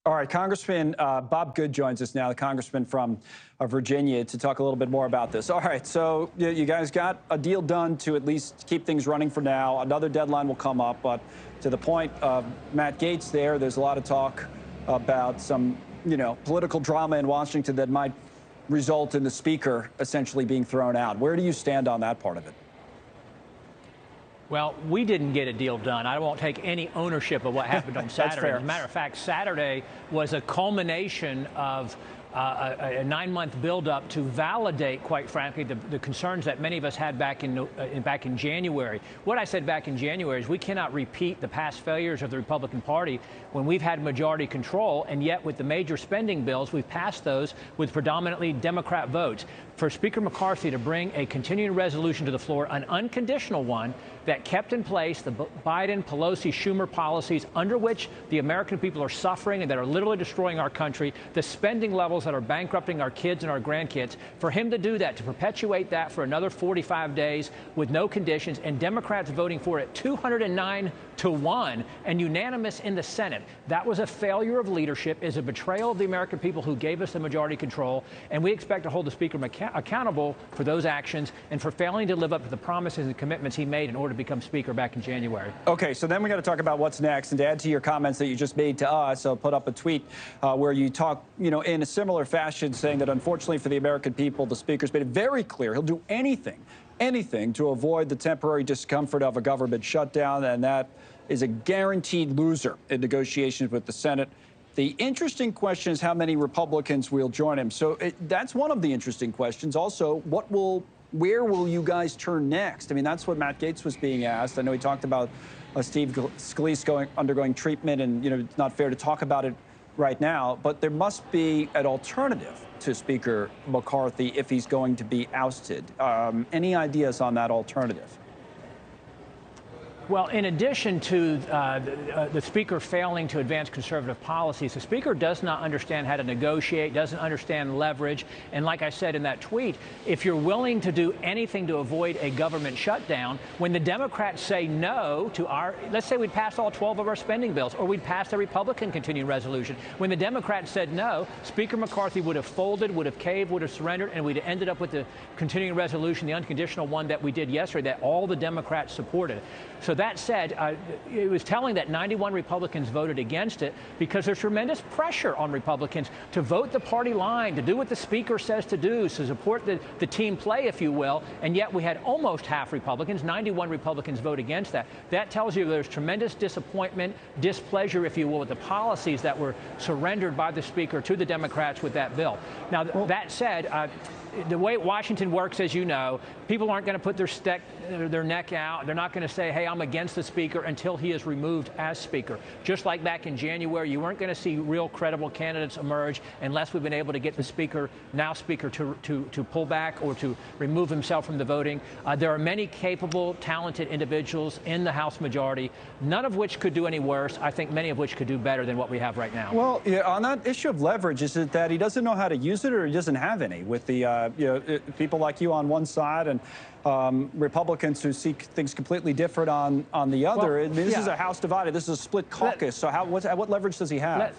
All right, Congressman Bob Good joins us now, the congressman from Virginia, to talk a little bit more about this. All right, so you guys got a deal done to at least keep things running for now. Another deadline will come up, but to the point of Matt Gaetz there's a lot of talk about some, political drama in Washington that might result in the speaker essentially being thrown out. Where do you stand on that part of it? Well, we didn't get a deal done. I won't take any ownership of what happened on Saturday. That's fair. As a matter of fact, Saturday was a culmination of a 9-month buildup to validate, quite frankly, the concerns that many of us had back in January. What I said back in January is we cannot repeat the past failures of the Republican Party when we've had majority control, and yet with the major spending bills, we've passed those with predominantly Democrat votes. For Speaker McCarthy to bring a continuing resolution to the floor, an unconditional one that kept in place the Biden, Pelosi, Schumer policies under which the American people are suffering and that are literally destroying our country, the spending levels that are bankrupting our kids and our grandkids, for him to do that, to perpetuate that for another 45 days with no conditions, and Democrats voting for it 209-1 and unanimous in the Senate. That was a failure of leadership, is a betrayal of the American people who gave us the majority control, and we expect to hold the Speaker accountable for those actions and for failing to live up to the promises and commitments he made in order to become Speaker back in January. Okay, so then we got to talk about what's next, and to add to your comments that you just made to us, I'll put up a tweet where you talk, in a similar fashion, saying that unfortunately for the American people, the Speaker's made it very clear he'll do anything to avoid the temporary discomfort of a government shutdown, and that is a guaranteed loser in negotiations with the Senate. The interesting question is how many Republicans will join him. So that's one of the interesting questions. Also, where will you guys turn next? I mean, that's what Matt Gaetz was being asked. I know he talked about Steve Scalise undergoing treatment, and it's not fair to talk about it right now, but there must be an alternative to Speaker McCarthy if he's going to be ousted. Any ideas on that alternative? Well, in addition to the Speaker failing to advance conservative policies, the Speaker does not understand how to negotiate, doesn't understand leverage. And like I said in that tweet, if you're willing to do anything to avoid a government shutdown, when the Democrats say no to let's say we'd pass all 12 of our spending bills, or we'd pass the Republican continuing resolution. When the Democrats said no, Speaker McCarthy would have folded, would have caved, would have surrendered, and we'd have ended up with the continuing resolution, the unconditional one that we did yesterday, that all the Democrats supported. So that said, it was telling that 91 Republicans voted against it because there's tremendous pressure on Republicans to vote the party line, to do what the Speaker says to do, to support the team play, if you will. And yet we had almost half Republicans, 91 Republicans vote against that. That tells you there's tremendous disappointment, displeasure, if you will, with the policies that were surrendered by the Speaker to the Democrats with that bill. Now, that said, the way Washington works, as you know, people aren't going to put their neck out. They're not going to say, hey, I'm against the Speaker until he is removed as Speaker. Just like back in January, you weren't going to see real credible candidates emerge unless we've been able to get the Speaker, now Speaker, to pull back or to remove himself from the voting. There are many capable, talented individuals in the House majority, none of which could do any worse. I think many of which could do better than what we have right now. Well, on that issue of leverage, is it that he doesn't know how to use it, or he doesn't have any with the people like you on one side and Republicans who see things completely different on the other? Well, I mean, this is a House divided. This is a split caucus. So what leverage does he have?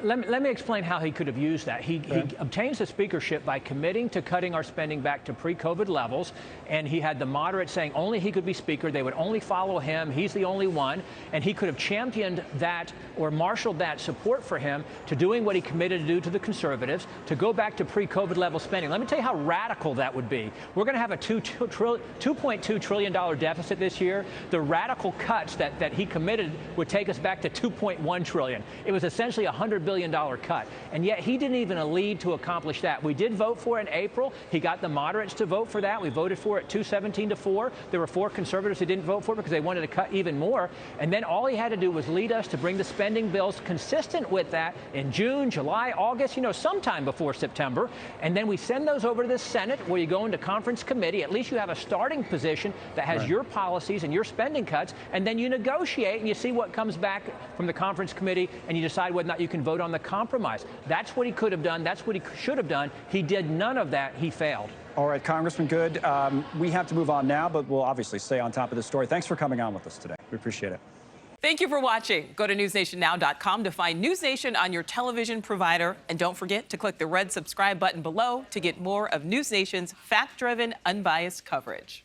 Let me explain how he could have used that. He obtains the speakership by committing to cutting our spending back to pre-COVID levels, and he had the moderates saying only he could be Speaker. They would only follow him. He's the only one. And he could have championed that or marshaled that support for him to doing what he committed to do to the conservatives, to go back to pre-COVID level spending. Let me tell you how radical that would be. We're going to have a $2.2 trillion deficit this year. The radical cuts that he committed would take us back to $2.1 trillion. It was essentially a $100 billion cut, and yet he didn't even lead to accomplish that. We did vote for it in April. He got the moderates to vote for that. We voted for it 217-4. There were 4 conservatives who didn't vote for it because they wanted to cut even more, and then all he had to do was lead us to bring the spending bills consistent with that in June, July, August, sometime before September, and then we send those over to the Senate where you go into conference committee. At least you have a starting position that has your policies and your spending cuts, and then you negotiate and you see what comes back from the conference committee, and you decide whether or not you can vote on the compromise. That's what he could have done. That's what he should have done. He did none of that. He failed. All right, Congressman Good. We have to move on now, but we'll obviously stay on top of this story. Thanks for coming on with us today. We appreciate it. Thank you for watching. Go to newsnationnow.com to find News Nation on your television provider. And don't forget to click the red subscribe button below to get more of News Nation's fact-driven, unbiased coverage.